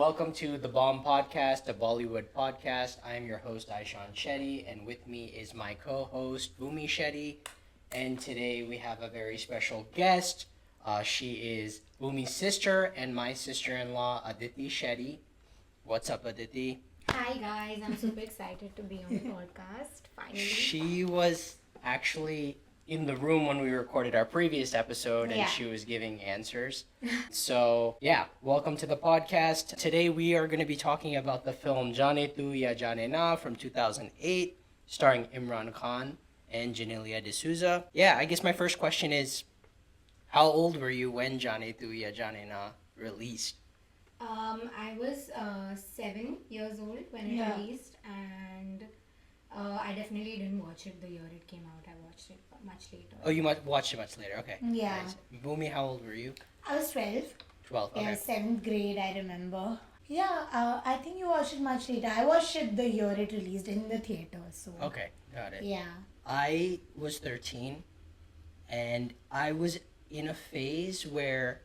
welcome to the BoM Podcast, a Bollywood podcast. I am your host, Aishan Shetty, and with me is my co-host, Bhumi Shetty. And today we have a very special guest. She is Bhumi's sister and my sister-in-law, Aditi Shetty. What's up, Aditi? Hi guys, I'm super excited to be on the podcast, finally. She was actually in the room when we recorded our previous episode and Yeah. she was giving answers. So, yeah, welcome to the podcast. Today we are going to be talking about the film Jaane Jaane from 2008, starring Imran Khan and Genelia D'Souza. Yeah, I guess my first question is, how old were you when Jaane Jaane released? I was 7 years old when it Yeah. released, and I definitely didn't watch it the year it came out. I watched it much later. Oh, you watched it much later. Okay. Yeah. Nice. Bhumi, how old were you? I was 12. 12. Okay. Yeah, 7th grade, I remember. Yeah, I think you watched it much later. I watched it the year it released in the theater, so. Okay, got it. Yeah. I was 13 and I was in a phase where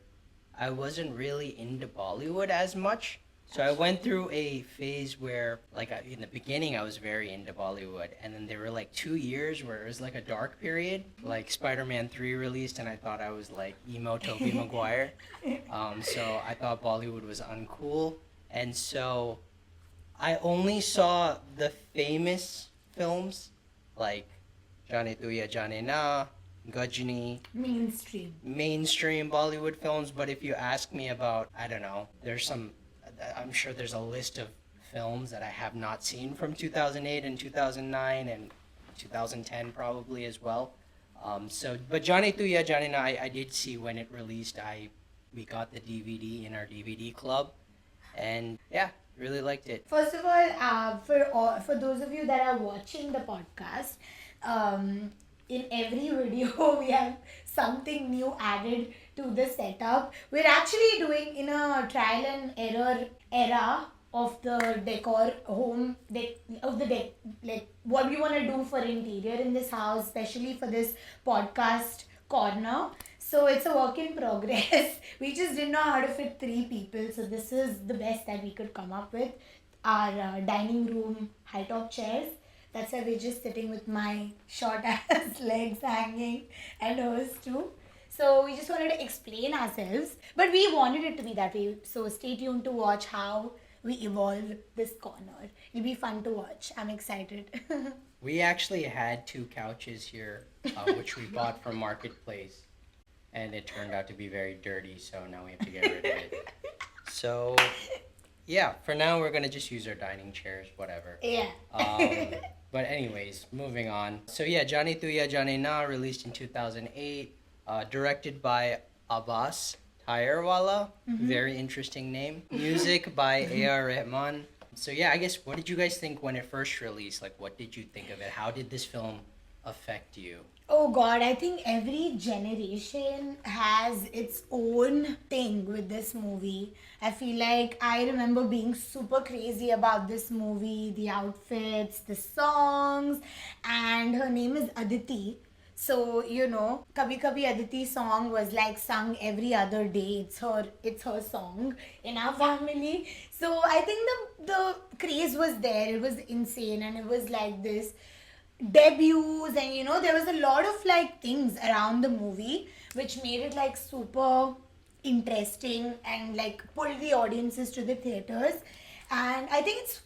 I wasn't really into Bollywood as much. So I went through a phase where, in the beginning, I was very into Bollywood. And then there were, 2 years where it was, a dark period. Like, Spider-Man 3 released, and I thought I was, emo Tobey Maguire. So I thought Bollywood was uncool. And so I only saw the famous films, like Jaane Jaane Na, Gajini, mainstream Bollywood films. But if you ask me about, I don't know, I'm sure there's a list of films that I have not seen from 2008 and 2009 and 2010 probably as well. But Jaane Jaane Na, I did see when it released. We got the DVD in our DVD club, and yeah, really liked it. First of all, for those of you that are watching the podcast, in every video we have something new added to the setup. We're actually doing in a trial and error era of the decor what we want to do for interior in this house, especially for this podcast corner. So it's a work in progress. We just didn't know how to fit 3 people, so this is the best that we could come up with. Our dining room high top chairs. That's why we're just sitting with my short ass legs hanging and hers too. So we just wanted to explain ourselves, but we wanted it to be that way. So stay tuned to watch how we evolve this corner. It'll be fun to watch. I'm excited. We actually had 2 couches here, which we bought from Marketplace, and it turned out to be very dirty, so now we have to get rid of it. So, yeah, for now we're going to just use our dining chairs, whatever. Yeah. But anyways, moving on. So yeah, Jaane Jaane Na, released in 2008, directed by Abbas Tyrewala, very interesting name. Music by A.R. Rahman. So yeah, I guess, what did you guys think when it first released? What did you think of it? How did this film affect you? Oh God, I think every generation has its own thing with this movie. I feel like I remember being super crazy about this movie, the outfits, the songs, and her name is Aditi. So, Kabhi Kabhi Aditi song was sung every other day. It's her song in our family. So I think the craze was there. It was insane, and it was this debuts, and there was a lot of things around the movie which made it super interesting and pulled the audiences to the theaters. And I think it's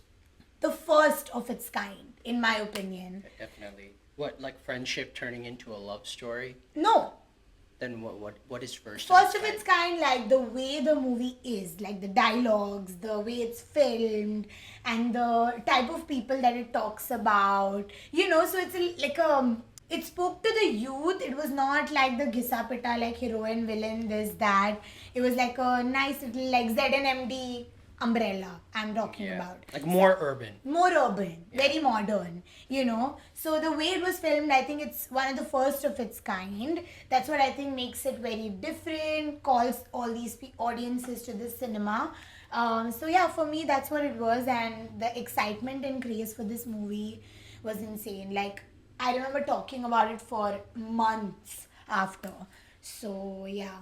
the first of its kind, in my opinion. Definitely. What, friendship turning into a love story? No. Then what is first? First of its kind, the way the movie is, the dialogues, the way it's filmed, and the type of people that it talks about. So it's it spoke to the youth. It was not like the Ghisa Pita, heroine, villain, this, that. It was a nice little ZNMD umbrella I'm talking about. More urban. More urban, very modern, So the way it was filmed, I think it's one of the first of its kind. That's what I think makes it very different, calls all these audiences to the cinema. So yeah, for me, that's what it was. And the excitement and craze for this movie was insane. I remember talking about it for months after. So yeah.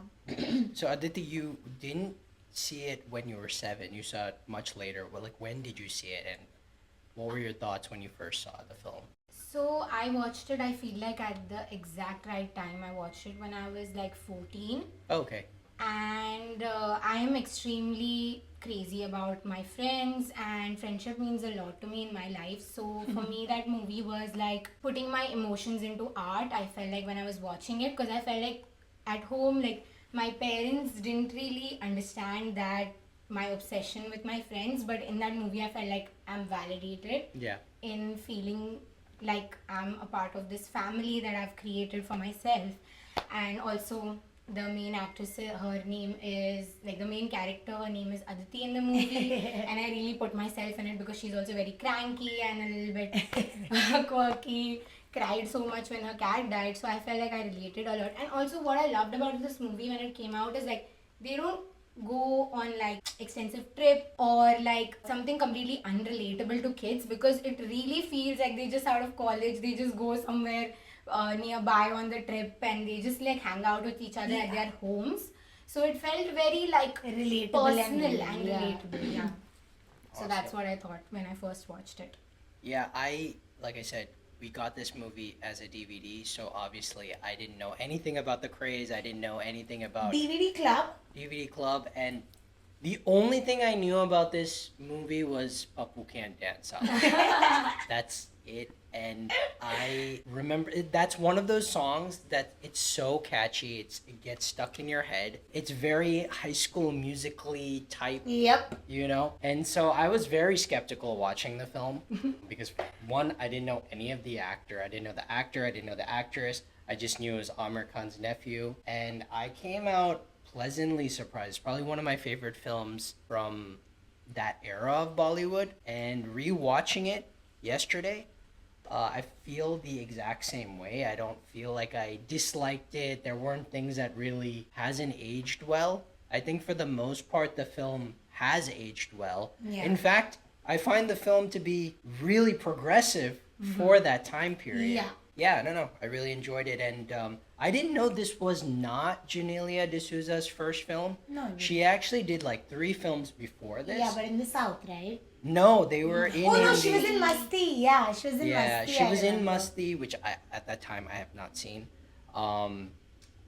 So Aditi, you didn't see it when you were 7. You saw it much later. Well, like, when did you see it, and what were your thoughts when you first saw the film? So I watched it, I feel like at the exact right time. I watched it when I was like 14. Okay. And I am extremely crazy about my friends, and friendship means a lot to me in my life. So for me, that movie was like putting my emotions into art. I felt like when I was watching it, because I felt like at home, like my parents didn't really understand that my obsession with my friends, but in that movie I felt like I'm validated Yeah. in feeling like I'm a part of this family that I've created for myself. And also the main actress, her name is, like, the main character, her name is Aditi in the movie. And I really put myself in it because she's also very cranky and a little bit quirky. Cried so much when her cat died, so I felt like I related a lot. And also what I loved about this movie when it came out is like they don't go on like extensive trip or like something completely unrelatable to kids, because it really feels like they just out of college, they just go somewhere nearby on the trip and they just like hang out with each other at their homes. So it felt very like Relatable personal and and relatable. Yeah. So Awesome. that's what I thought when I first watched it. Yeah, like I said, we got this movie as a DVD, so obviously I didn't know anything about the craze. I didn't know anything about DVD Club. DVD Club, and the only thing I knew about this movie was Papu Can't Dance. That's it. And I remember that's one of those songs that it's so catchy. It gets stuck in your head. It's very High School Musically type. Yep. You know? And so I was very skeptical watching the film because, one, I didn't know any of the actor. I didn't know the actor. I didn't know the actress. I just knew it was Amir Khan's nephew. And I came out pleasantly surprised. Probably one of my favorite films from that era of Bollywood. And rewatching it yesterday, I feel the exact same way. I don't feel like I disliked it. There weren't things that really hasn't aged well. I think for the most part, the film has aged well. Yeah. In fact, I find the film to be really progressive for that time period. Yeah. Yeah, no, I really enjoyed it. And I didn't know this was not Genelia D'Souza's first film. No. She actually did like 3 films before this. Yeah, but in the South, right? No, they were in Oh no, Hindi. she was in Masti. Yeah, she was in Masti. Yeah, she was I in remember. Masti, which at that time I have not seen.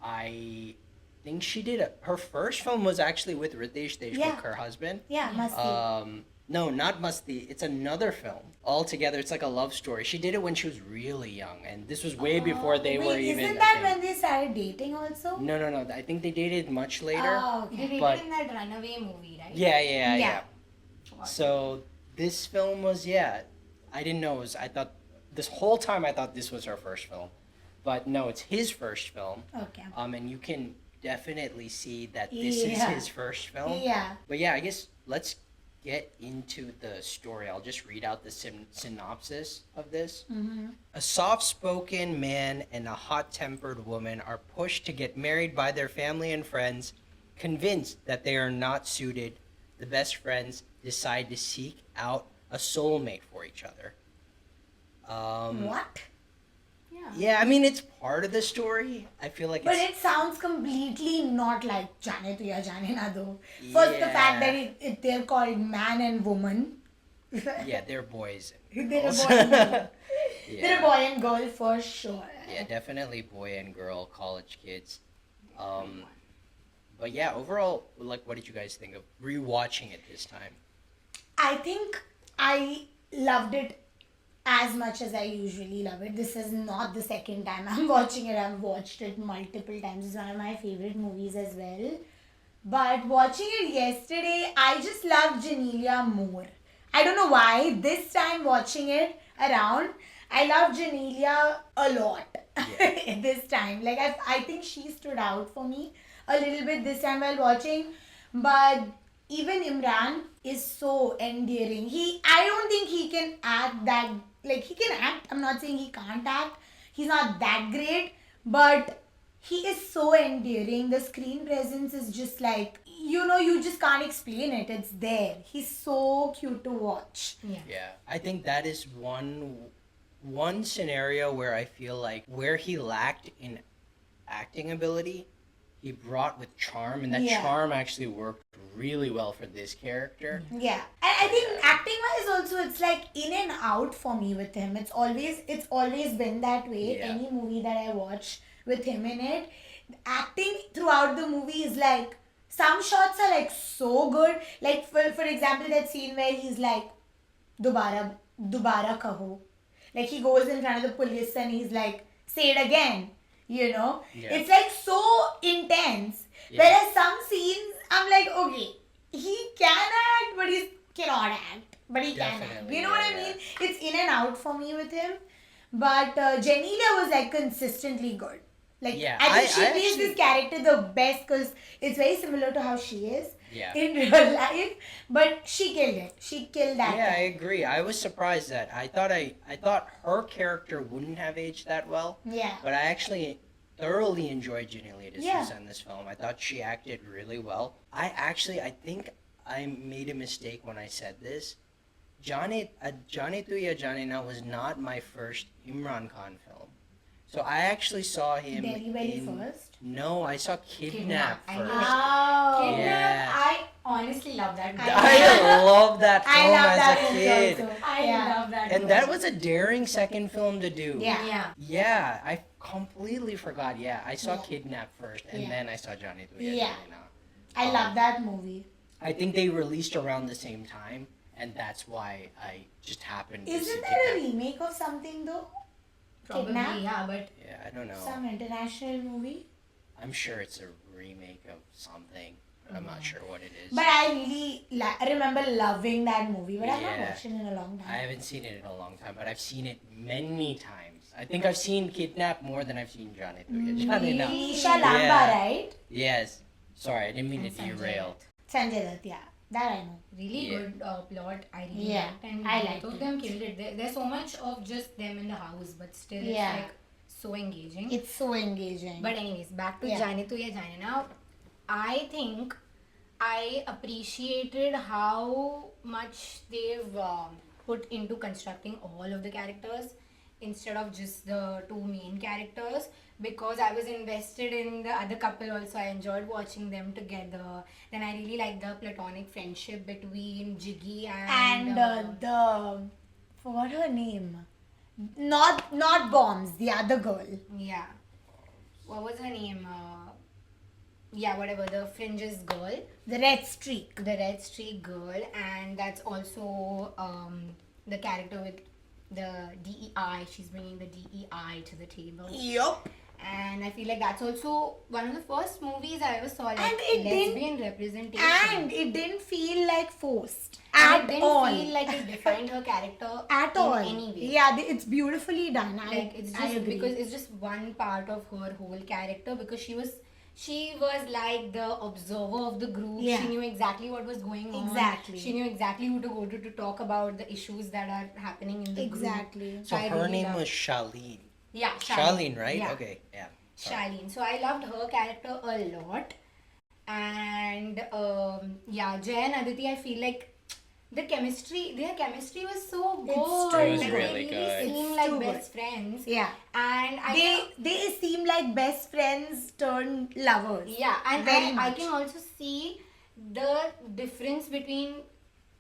I think she did her first film was actually with Ritesh Deshmukh, Yeah. her husband. Yeah, Masti. No, not Masti. It's another film altogether. It's like a love story. She did it when she was really young, and this was way before they Wait, were even. Isn't a that thing. when they started dating also? No. I think they dated much later. Oh, They okay. dated But- in that Runaway movie, right? Yeah. What? So this film was I didn't know it was. I thought this whole time I thought this was her first film, but no, it's his first film. Okay. And you can definitely see that this is Yeah. his first film. Yeah. But yeah, I guess let's get into the story. I'll just read out the synopsis of this. Mm-hmm. A soft-spoken man and a hot-tempered woman are pushed to get married by their family and friends. Convinced that they are not suited, the best friends decide to seek out a soulmate for each other. What? Yeah, I mean, it's part of the story. I feel like But it's... it sounds completely not like Jaane To Ya Jaane Na Do. First, the fact that they're called man and woman. Yeah, they're boys. And They're a girls. boy and girl. Yeah. They're a boy and girl for sure. Yeah, definitely boy and girl, college kids. But yeah, overall, like, what did you guys think of rewatching it this time? I think I loved it as much as I usually love it. This is not the second time I'm watching it. I've watched it multiple times. It's one of my favorite movies as well. But watching it yesterday, I just loved Genelia more. I don't know why. This time watching it around, I love Genelia a lot. Yeah. This time. Like, I think she stood out for me a little bit this time while watching. But even Imran is so endearing. I don't think he can act that, like, he can act. I'm not saying he can't act. He's not that great, but he is so endearing. The screen presence is just like, you just can't explain it. It's there. He's so cute to watch. Yeah, I think that is one scenario where I feel like where he lacked in acting ability, he brought with charm, and that Yeah. charm actually worked really well for this character. Yeah, and I think acting wise also it's like in and out for me with him. It's always been that way. Yeah. Any movie that I watch with him in it, acting throughout the movie is like some shots are like so good. Like for example that scene where he's like Dubara kaho. Like he goes in front of the police and he's like, say it again. Yeah. It's like so intense. Yeah. Whereas some scenes, I'm like, okay, he can act, but he cannot act. But he can act. Definitely, You know what I yeah. mean? It's in and out for me with him. But Genelia was like consistently good. Like Yeah, I think she I plays actually- this character the best because it's very similar to how she is Yeah. in real life. But she killed it. She killed that. Yeah, I time. agree. I was surprised that I thought her character wouldn't have aged that well, Yeah. but I actually thoroughly enjoyed Genelia Yeah. D'Souza in this film. I thought she acted really well. I think I made a mistake when I said this. Jaane Tu Ya Jaane Na was not my first Imran Khan film. So I actually saw him Very in... first. No, I saw Kidnap Kidnap. I first. know. Oh. Yeah. I honestly love that movie. I love that I film love as that a movie kid. also. I Yeah. love that And movie. that was a daring second film to do. Yeah. Yeah. Yeah, I completely forgot. Yeah, I saw Yeah. Kidnap first, and Yeah. then I saw Jaane Tu Ya Yeah. Jaane Na. I love that movie. I think they released around the same time, and that's why I just happened to see Isn't there a Kidnap. remake of something though? Probably, Kidnap? yeah, but Yeah, I don't know. Some international movie? I'm sure it's a remake of something, but I'm not sure what it is. But I really I remember loving that movie, but I've not Yeah. watched it in a long I time. haven't seen it in a long time, but I've seen it many times. I think I've seen Kidnap more than I've seen Jaane Tu Ya Jaane Na. Isha Lamba, Yeah. right? Yes. Sorry, I didn't mean to And Sanjay derail. Dutt. Sanjay Dutt, yeah. That I know. really Yeah. good plot. I really Yeah, liked, and I both liked of it. them killed it. There's so much of just them in the house, but still Yeah. it's like so engaging. It's so engaging. But anyways, back to Yeah. Jaane Tu Ya Jaane Na. I think I appreciated how much they've put into constructing all of the characters instead of just the two main characters, because I was invested in the other couple also. I enjoyed watching them together. Then I really liked the platonic friendship between Jiggy and the forgot her name. Not Bombs, the other girl. yeah, what was her name? Yeah, whatever, the Fringes girl. The Red Streak. The Red Streak girl, and that's also the character with the DEI. She's bringing the DEI to the table, Yup. and I feel like that's also one of the first movies I ever saw, like And it didn't- lesbian representation. And it didn't feel like forced And at it didn't all. feel like it defined her character At in all. any way. Yeah, it's beautifully done. Like it's I just agree. because it's just one part of her whole character, because she was like the observer of the group. Yeah. She knew exactly what was going on. Exactly. She knew exactly who to go to talk about the issues that are happening in the group. Exactly. So I her really name loved- was Charlene. Yeah, Charlene, right? Yeah. Okay, yeah. Sorry. Charlene. So I loved her character a lot. And yeah, Jai and Aditi, I feel like their chemistry was so good. It's too Like, good. they really good. seem It's like too best friends. Yeah. And They seem like best friends turned lovers. yeah, and Very I much. can also see the difference between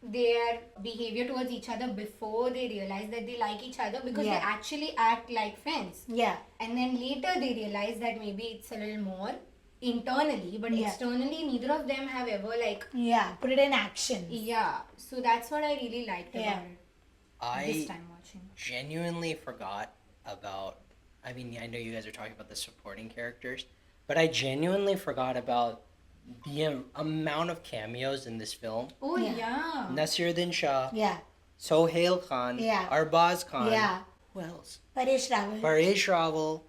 their behavior towards each other before they realize that they like each other, because Yeah. they actually act like friends. Yeah. And then later they realize that maybe it's a little more internally, but Yeah. externally neither of them have ever like, Yeah. Put it in action. yeah. So that's what I really liked Yeah. about it this I time watching. genuinely forgot about. I mean, I know you guys are talking about the supporting characters, but I genuinely forgot about the amount of cameos in this film. Oh Yeah. yeah. Nasiruddin Shah, Yeah. Sohail Khan, Yeah. Arbaz Khan. Yeah. Who else? Paresh Rawal. Paresh Rawal.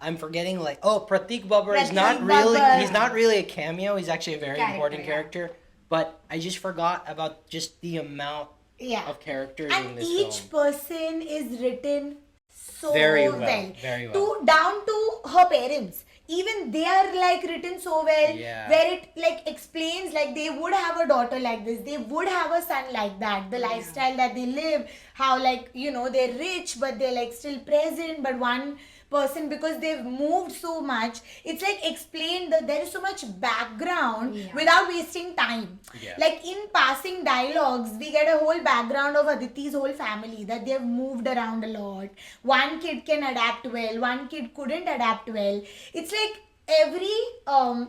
I'm forgetting Pratik Babbar is Pratik not really Babbar. he's not really a cameo. He's actually a very Character, important yeah. character. But I just forgot about just the amount Yeah. of characters in And this each film. person is written so Very well, very well. Down to her parents. Even they are like written so well, Yeah. where it like explains like they would have a daughter like this, they would have a son like that, the lifestyle that they live, how like they're rich but they're like still present, but one person because they've moved so much. It's like explained that there is so much background without wasting time. Yeah. Like in passing dialogues, we get a whole background of Aditi's whole family, that they've moved around a lot. One kid can adapt well, one kid couldn't adapt well. It's like every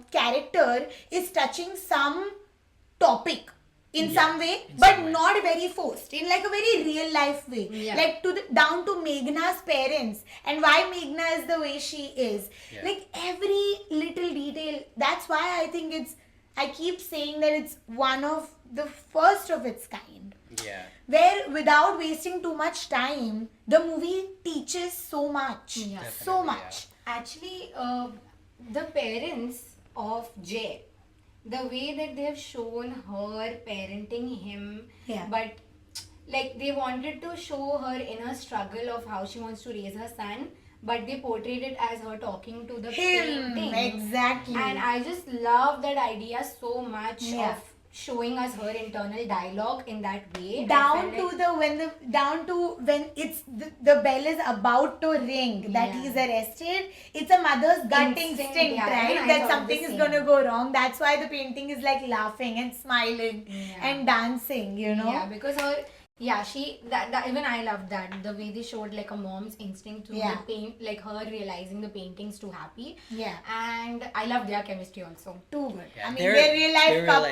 character is touching some topic in some way, but not very forced, in like a very real life way. Like down to Meghna's parents and why Meghna is the way she is. Like every little detail. That's why I keep saying that it's one of the first of its kind. Yeah. Where without wasting too much time, the movie teaches so much. So much. Actually, the parents of Jay, the way that they have shown her parenting him, but like they wanted to show her inner struggle of how she wants to raise her son, but they portrayed it as her talking to the painting. Exactly. And I just love that idea so much of showing us her internal dialogue in that way. Down to when it's the bell is about to ring that he's arrested, it's a mother's gut instinct, right? That something is gonna go wrong. That's why the painting is like laughing and smiling and dancing, you know? Yeah, because her that even I loved that, the way they showed like a mom's instinct to the paint, like her realizing the painting's too happy. And I love their chemistry also. Too good. I mean, they're they're real life couple.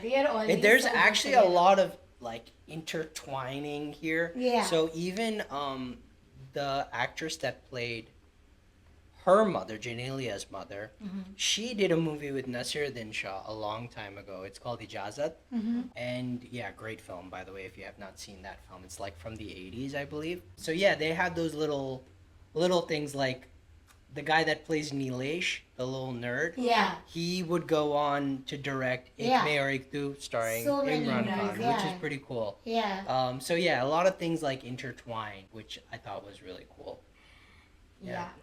They are always There's so actually a lot of like intertwining here. So even the actress that played her mother, Genelia's mother, she did a movie with Nasiruddin Shah a long time ago. It's called Ijazat. And great film, by the way, if you have not seen that film. It's like from the 80s, I believe. So they had those little things, like the guy that plays Nilesh, the little nerd. He would go on to direct Ik Mein Aur Ik Tu, starring Imran Khan, which is pretty cool. So a lot of things like intertwine, which I thought was really cool.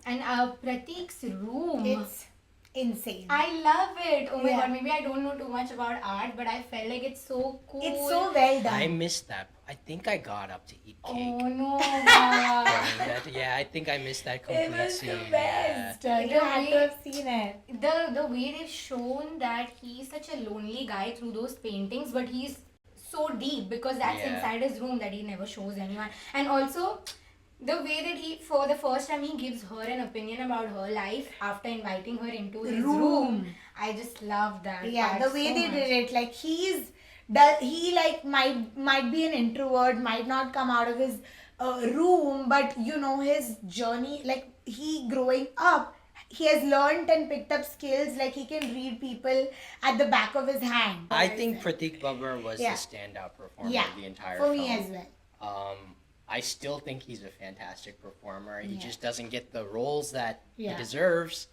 And Pratik's room, it's insane. I love it. Oh my god, maybe I don't know too much about art, but I felt like it's so cool. It's so well done. I missed that. I think I got up to eat cake. Oh no. I think I missed that complete It was scene. the best. You had to have seen it. The way they've shown that he's such a lonely guy through those paintings, but he's so deep because that's inside his room that he never shows anyone. And also, the way that he, for the first time, he gives her an opinion about her life after inviting her into his room. I just love that. Yeah, the way they did it, like he might be an introvert, might not come out of his room, but you know his journey, like he growing up, he has learned and picked up skills, like he can read people at the back of his hand. I think Pratik Babbar was the standout performer of the entire film. For me as well. I still think he's a fantastic performer. He just doesn't get the roles that he deserves.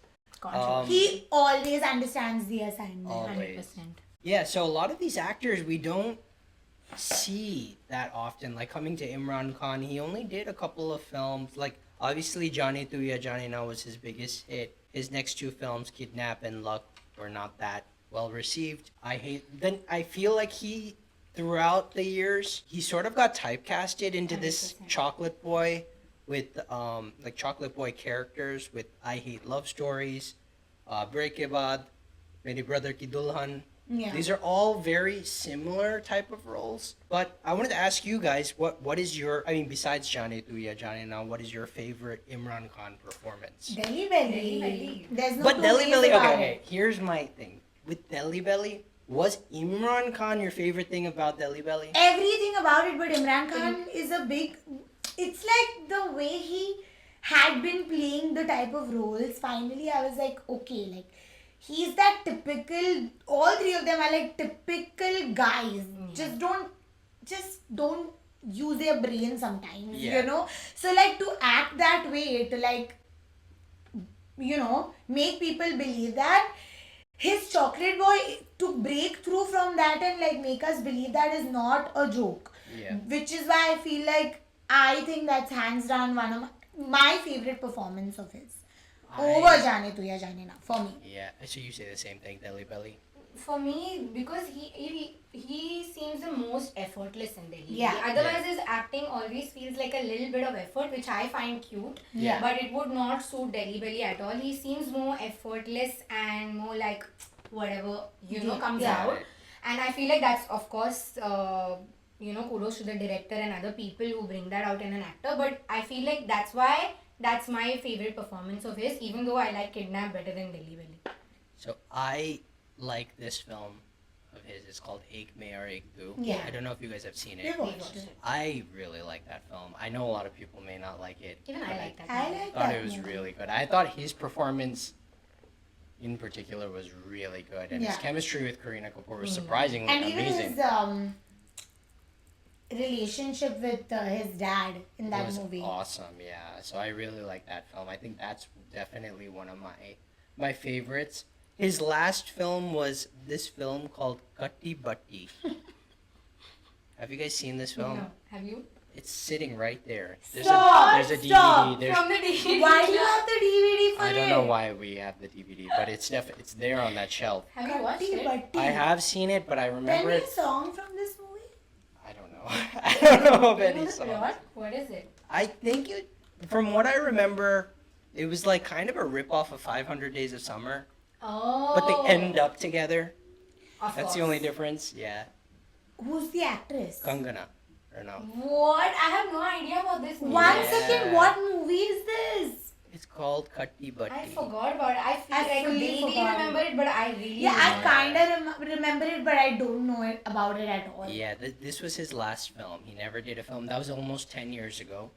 He always understands the assignment. Always. 100%. So a lot of these actors we don't see that often. Like coming to Imran Khan, he only did a couple of films. Like obviously Jaane To Jaane Na was his biggest hit. His next two films, Kidnap and Luck, were not that well received. I feel like he, throughout the years, he sort of got typecasted into 100%. This chocolate boy with like chocolate boy characters with I Hate Love Stories, Break Ke Baad, Mere Brother Ki Dulhan. These are all very similar type of roles. But I wanted to ask you guys, what is your, I mean, besides Jaane To Jaane Na, what is your favorite Imran Khan performance? Delhi Belly. There's no But two Delhi ways Belly, about okay, it. here's my thing. With Delhi Belly, was Imran Khan your favorite thing about Delhi Belly? Everything about it, but Imran Khan is a big... It's like the way he had been playing the type of roles. Finally, I was like, okay, like, he's that typical... All three of them are like typical guys. Just don't use their brain sometimes, you know? So, like, to act that way, to like, you know, make people believe that... His chocolate boy, to break through from that and like make us believe that is not a joke. Which is why I feel like I think that's hands down one of my favorite performance of his. Over Jaane To Jaane Na, for me. Yeah, so you say the same thing, Delhi Belly? for me, because he seems the most effortless in Delhi. Yeah. Otherwise, his acting always feels like a little bit of effort, which I find cute. Yeah. But it would not suit Delhi Belly at all. He seems more effortless and more like whatever comes Yeah. out. And I feel like that's, of course, kudos to the director and other people who bring that out in an actor. But I feel like that's my favorite performance of his, even though I like Kidnap better than Delhi Belly. So I like this film of his. It's called Ek Mein Aur Ek Tu. Yeah. I don't know if you guys have seen it. We watched it. I really like that film. I know a lot of people may not like it. Even but I like that. I movie. like thought that it was movie. really good. I thought his performance in particular was really good, and his Yeah. chemistry with Kareena Kapoor was surprisingly And even amazing. his relationship with his dad in It that was movie. awesome, yeah. So I really like that film. I think that's definitely one of my favorites. His last film was this film called Katti Batti. Have you guys seen this film? No. Have you? It's sitting right there. There's Stop, a DVD. stop. There's, From the DVD. Why do you have the DVD for I it? don't know why we have the DVD, but it's there on that shelf. Have you watched it? Batti. I have seen it, but I Tell remember me a it. song from this movie. I don't know. I don't know of You know any the songs. plot? What is it? I think from what I remember, it was like kind of a rip-off of 500 Days of Summer, Oh. but they end up together. Of That's the course. only difference. Yeah, Who's the actress? Kangana, or no? What? I have no idea about this movie. One Yeah. second, what movie is this? It's called Katti Batti. I forgot about it. I feel I like fully vaguely forgot. remember it, but I really Yeah, I don't. kind of remember it, but I don't know about it at all. Yeah, this was his last film. He never did a film. That was almost 10 years ago.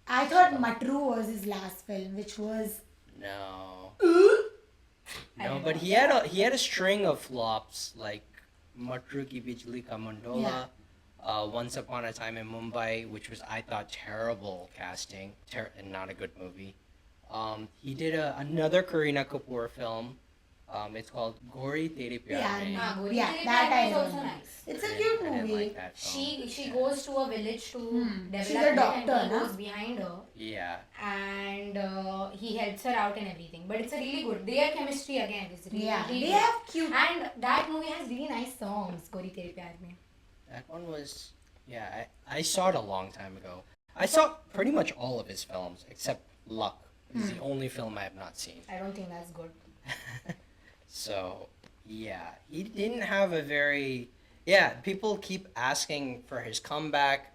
I thought Matru was his last film, which was. No. I No, don't but know. he had a string of flops like Matru Ki Bijli Ka Mandola, Once Upon a Time in Mumbai, which was I thought terrible casting, and not a good movie. He did another Kareena Kapoor film. It's called Gori Tere Pyar Yeah, Mein. Ah, Gori Yeah, Tere that Pyar I Mein is also remember. nice. It's a I cute didn't movie. like that film. She goes to a village to develop She's a it, doctor, and he na? goes behind her Yeah. and he helps her out and everything. But it's a really good. Their chemistry again is really Yeah, really they good. have cute. And that movie has really nice songs. Gori Tere Pyar Mein. That one was, yeah, I saw it a long time ago. I saw pretty much all of his films except Luck. It's the only film I have not seen. I don't think that's good. So, yeah, he didn't have a very, yeah, people keep asking for his comeback.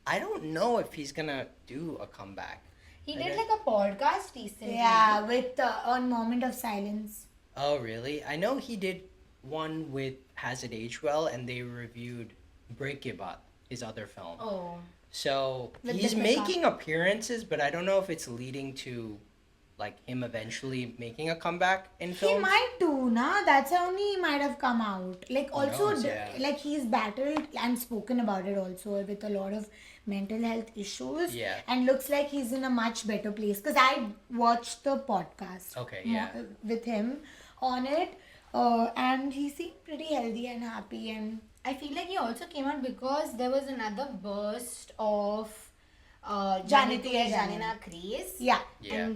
I don't know if he's gonna do a comeback. He I did don't- like a podcast recently. Yeah, with on Moment of Silence. Oh, really? I know he did one with Has It Aged Well, and they reviewed Break Ke Baat, his other film. Oh. So With he's the making appearances, but I don't know if it's leading to like him eventually making a comeback in He films. might do, na? That's how he might have come out. Like Who also, knows, yeah. like he's battled and spoken about it also with a lot of mental health issues. Yeah. And looks like he's in a much better place. Because I watched the podcast. Okay, yeah. With him on it. And he seemed pretty healthy and happy and I feel like he also came out because there was another burst of Jaane Jaane To Jaane Jaane. Na craze. yeah. Yeah.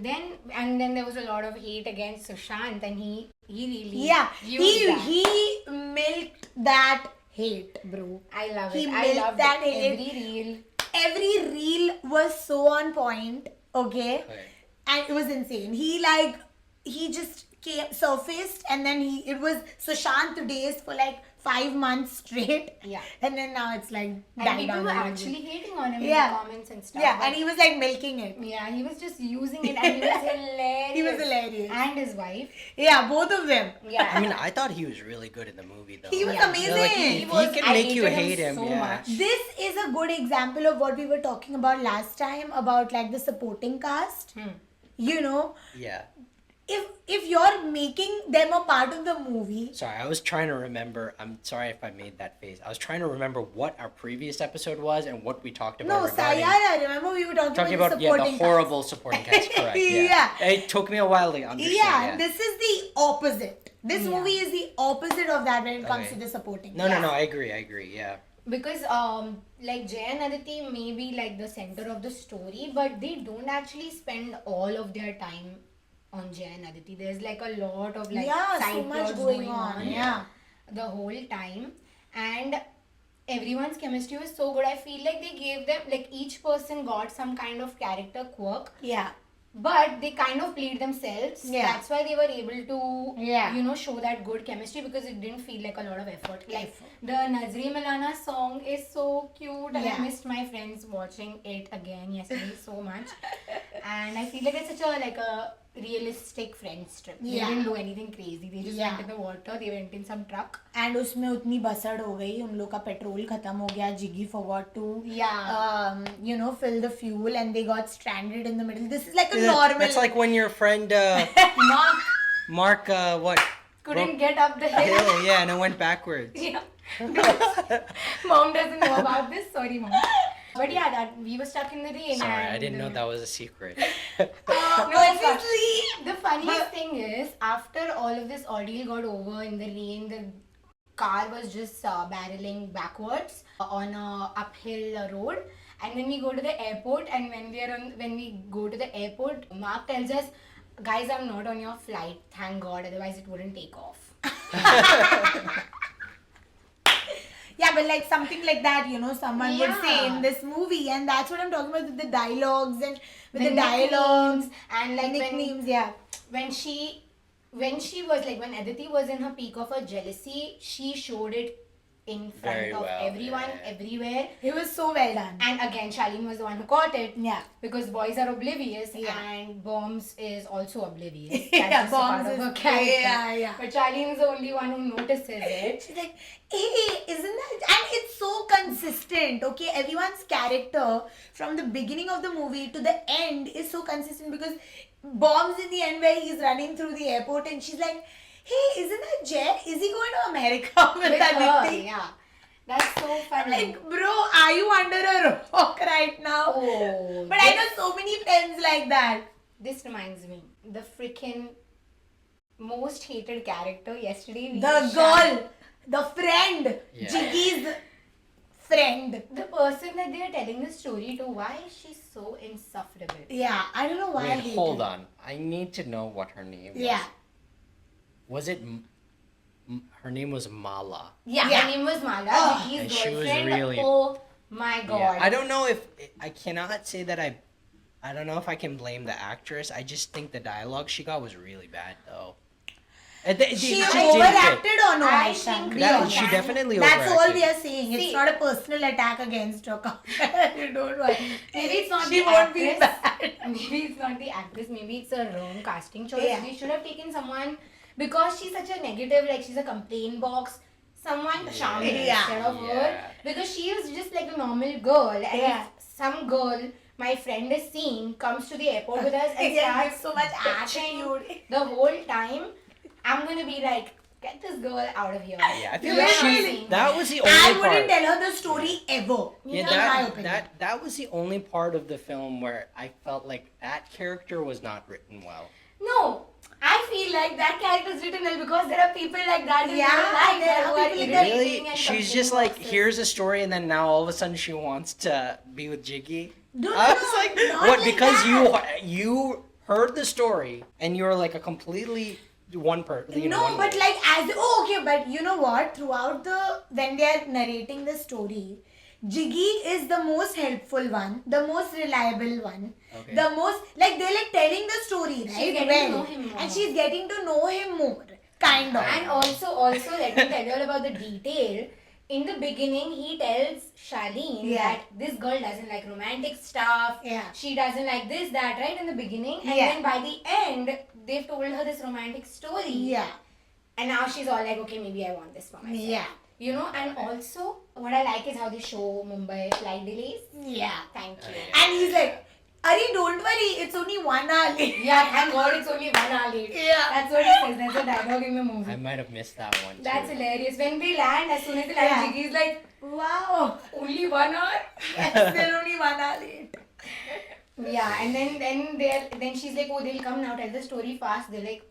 And then there was a lot of hate against Sushant, and he really Yeah. used that. He milked that hate, bro. I love he it. I milked love that that hate. every reel. Every reel was so on point, okay? Okay. And it was insane. He just surfaced and then it was Sushant days for like 5 months straight. Yeah. And then now it's like And died people down were a little actually bit. hating on him Yeah. in the comments and stuff. Yeah, but- and he was like milking it. yeah, he was just using it, and he was hilarious. He was hilarious. And his wife. Yeah, both of them. Yeah. I mean, I thought he was really good in the movie, though. He was Yeah. amazing. Like, if he can I make you hated hate him, so yeah. much. This is a good example of what we were talking about last time about like the supporting cast. You know, Yeah. if you're making them a part of the movie, Sorry, I was trying to remember. I'm sorry if I made that face. I was trying to remember what our previous episode was and what we talked about no, regarding Sayara, remember we were talking talking about about the yeah, supporting the horrible supporting cast. Correct. Yeah. Yeah. It took me a while to understand. Yeah, this is the opposite. This Yeah. movie is the opposite of that when it comes Okay. to the supporting. No, cast. no, no. I agree. Yeah. Because like Jai and Aditi may be like the center of the story, but they don't actually spend all of their time on Jai and Aditi. There's like a lot of like Yeah, side so much plots going on. Yeah. the whole time, and everyone's chemistry was so good. I feel like they gave them, like, each person got some kind of character quirk, Yeah. but they kind of played themselves. Yeah. That's why they were able to, Yeah. you know, show that good chemistry, because it didn't feel like a lot of effort. Like, the Nazri Milana song is so cute, and Yeah. I missed my friends watching it again yesterday so much. And I feel like it's such a, like, a realistic friends trip. They Yeah. didn't do anything crazy. They just Yeah. went in the water, they went in some truck. And उसमें उतनी बसड़ हो गई, उन लोग का petrol खत्म हो गया, जिगी forgot to you know, fill the fuel, and they got stranded in the middle. This is like a normal. That's like when your friend Mark what Couldn't get up the hill. hill, yeah, and it went backwards. Yeah. Mom doesn't know about this. Sorry, Mom. But yeah, that we were stuck in the rain. Sorry, and I didn't know that was a secret. No, Obviously. the funniest thing is, after all of this ordeal got over in the rain, the car was just barreling backwards on a uphill road. And then we go to the airport, and when we go to the airport, Mark tells us, "Guys, I'm not on your flight. Thank God, otherwise it wouldn't take off." Yeah, but like something like that, you know, someone would say Yeah. in this movie, and that's what I'm talking about, with the dialogues and with The the dialogues nicknames, and like nicknames. Yeah. when she was like, when Aditi was in her peak of her jealousy, she showed it in front Very of well, everyone, yeah. everywhere. It was so well done. And again, Charlene was the one who caught it. Yeah. Because boys are oblivious, Yeah. and Bombs is also oblivious. Yeah, That's just a part Bombs of her is- character. yeah, yeah. But Charlene is the only one who notices it. She's like, hey, isn't that? And it's so consistent, okay? Everyone's character from the beginning of the movie to the end is so consistent, because Bombs in the end, where he's running through the airport, and she's like, hey, isn't that Jay? Is he going to America with that big her, thing? yeah. That's so funny. Like, bro, are you under a rock right now? Oh, But I know so many friends like that. This reminds me, the freaking most hated character yesterday. The girl, the friend, Yeah. Jiggy's friend. The person that they are telling the story to, why is she so insufferable? Yeah, I don't know why I Wait, hate hold her. on. I need to know what her name was. Yeah. Was it her name was Mala? Yeah, Yeah. her name was Mala, Oh. Jiggy's And she was girlfriend. really- Oh my god. Yeah. I don't know if I cannot say that I don't know if I can blame the actress. I just think the dialogue she got was really bad though. She didn't overacted fit. or no, I Aishan? think Be That, honest. she definitely That's all overacted. we are saying. It's See- not a personal attack against her. You don't worry. Maybe it's not She the won't be actress. bad. Maybe it's not the actress. Maybe it's a wrong casting choice. Yeah. They should have taken someone, because she's such a negative, like she's a complaint box. Someone charming Yeah. instead of her, Yeah. because she is just like a normal girl. And Yeah. if some girl my friend is seeing comes to the airport with us and Yeah, starts gives so much bitching attitude. the whole time, I'm gonna be like, get this girl out of here. Yeah, I feel You're like not she seeing that her. was the only I part. wouldn't tell her the story ever. Yeah, in my that, opinion. that was the only part of the film where I felt like that character was not written well. No, I feel like that character is written well because there are people like that in Yeah, real life there who are are people like that. irritating Really? and She's just like, complaint here's a story, and then now all of a sudden she wants to be with Jiggy. No, I no, was like, not what? like Because that. you heard the story and you were like a completely one person. No, but like okay, but you know what? Throughout when they are narrating the story, Jiggy is the most helpful one, the most reliable one, Okay. the most like they're like telling the story, right? She's getting to know him more. And she's getting to know him more, kind of. And also let me tell you all about the detail. In the beginning, he tells Charlene Yeah. that this girl doesn't like romantic stuff. Yeah. She doesn't like this, that, right? In the beginning. And Yeah. then by the end, they've told her this romantic story. Yeah, And now she's all like, okay, maybe I want this for myself. yeah, You know, and also, what I like is how they show Mumbai flight delays. yeah. Thank you. And he's like, Ari, don't worry, it's only 1 hour late. Yeah, thank God it's only 1 hour late. Yeah. That's what he says. That's a dialogue in the movie. I might have missed that one. That's too. hilarious. When they land, as soon as they land, Yeah. Jiggy's like, Wow. only 1 hour? Still only 1 hour late. Yeah, and then she's like, oh, they'll come now, tell the story fast. They're like,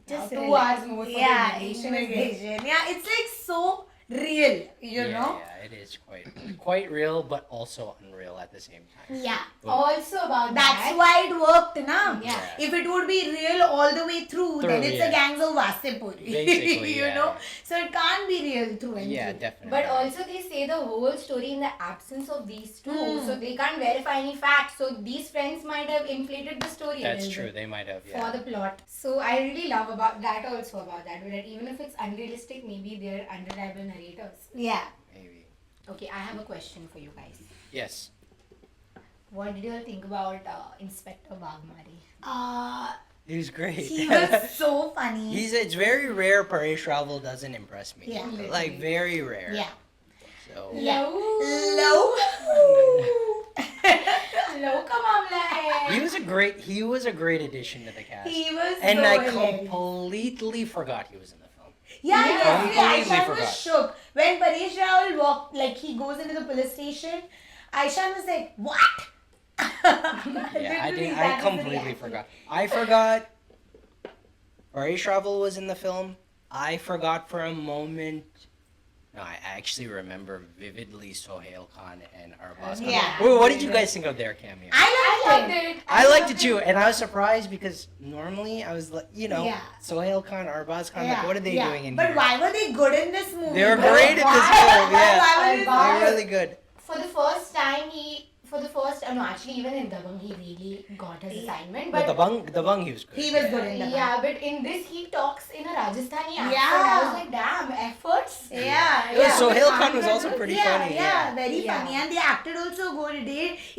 Just now 2 hours more for yeah, the immigration. immigration. Yeah, it's like so real, you know? Yeah, it is quite real, but also unreal at the same time. Yeah. Also about That's that. why it worked, na? Yeah. If it would be real all the way through, then it's yeah. a gangs of Wasipur. Basically, you yeah. know? So it can't be real through and Yeah, through. definitely. But also they say the whole story in the absence of these two, so they can't verify any facts. So these friends might have inflated the story a That's little true. bit They might have. for Yeah. the plot. So I really love about that also about that. But even if it's unrealistic, maybe they're unreliable narrators. Yeah. Maybe. Okay, I have a question for you guys. Yes. What did you all think about Inspector Bagmari? He was great. He was so funny. It's very rare Paresh Rawal doesn't impress me. Yeah. Like very rare. Yeah. So Yeah. Low. Low. Low ka mamla hai. he was a great addition to the cast. He was and so I hilarious. completely forgot he was in the film. Yeah, Completely yesterday Aishan forgot. was shook. When Paresh Rawal walked, like he goes into the police station, Aishan was like, what? Yeah, I completely forgot. I forgot Paresh Rawal was in the film. I forgot for a moment. No, I actually remember vividly Sohail Khan and Arbaz Khan. Yeah. Wait, what did you guys think of their cameo? I loved liked it. it. I liked it too, and I was surprised because normally I was like, Yeah. Sohail Khan, Arbaz Khan, like, what are they doing in But here? why were they good in this movie? They were Bro? great in this Why? film, yeah. Why were they Arbaz- They're really good. For the first time, actually even in Dabang he really got his assignment. But But the bung he was good. He was good in the yeah, but in this he talks in a Rajasthani accent. Yeah. I was like, damn, efforts. Yeah, Yeah, yeah. Sohail But Khan was Khan also was- pretty yeah, funny. yeah, very Yeah. funny, and they acted also good.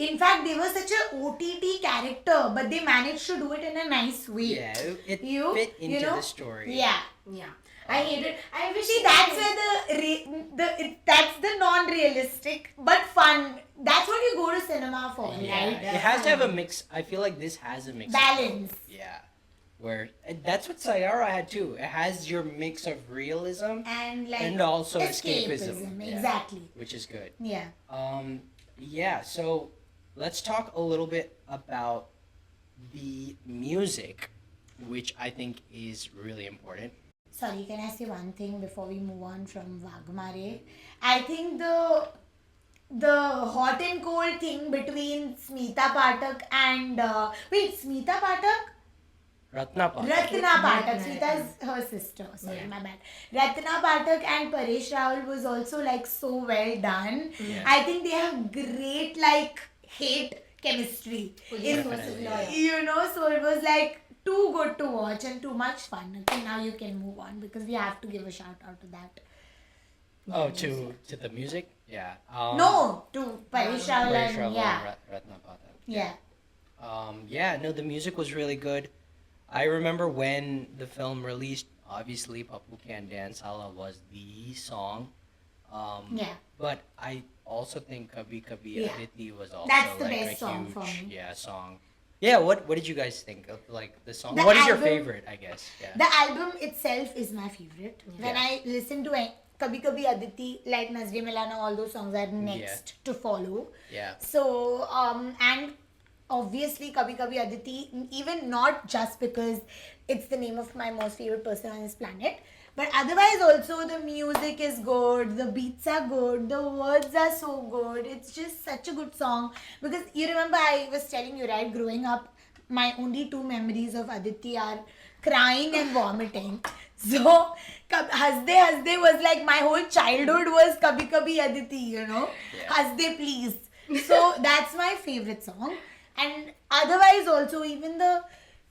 In fact, they were such a OTT character, but they managed to do it in a nice way. Yeah, it You- fit you into know? the story. Yeah. Yeah. I hated. I wish. See, that's where that's the non-realistic but fun. That's what you go to cinema for, Yeah, right? it has to have a mix. I feel like this has a mix. of Balance. both. Yeah, where that's what Sayara had too. It has your mix of realism And like and also escapism. Yeah, Exactly. which is good. Yeah. Yeah. So let's talk a little bit about the music, which I think is really important. Sorry, can I say one thing before we move on from Vagmare? I think the hot and cold thing between Smita Pathak and Smita Pathak? Ratna Pathak. Ratna Pathak. Ratna. Smita is her sister. Sorry, Yeah. my bad. Ratna Pathak and Paresh Rawal was also like so well done. Yeah. I think they have great like hate chemistry. Police In- versus Definitely. lawyer. you know, so it was like too good to watch and too much fun. Okay, now you can move on because we have to give a shout out to that. Oh, to the music. Yeah. No, to Paresh Rawal Paresh and Rawal yeah, and Ratna Pathak. yeah. Yeah, no, the music was really good. I remember when the film released, obviously Papu Can Dance Hala was the song. Yeah. But I also think Kabhi Kabhi Yeah. Aditi was also That's the like best a song huge for me. song. Yeah, what did you guys think of like the song? The What is your album- favorite, I guess? Yeah. The album itself is my favorite. When Yeah. I listen to Kabhi Kabhi Aditi, like Nazri Milana, all those songs are next to follow. Yeah. So, and obviously Kabhi Kabhi Aditi, even not just because it's the name of my most favorite person on this planet, but otherwise also the music is good, the beats are good, the words are so good. It's just such a good song. Because you remember I was telling you, right, growing up, my only two memories of Aditi are crying and vomiting. So, Hasde Hasde was like my whole childhood was Kabhi Kabhi Aditi, you know. Yeah. Hasde please. So, that's my favorite song. And otherwise also even the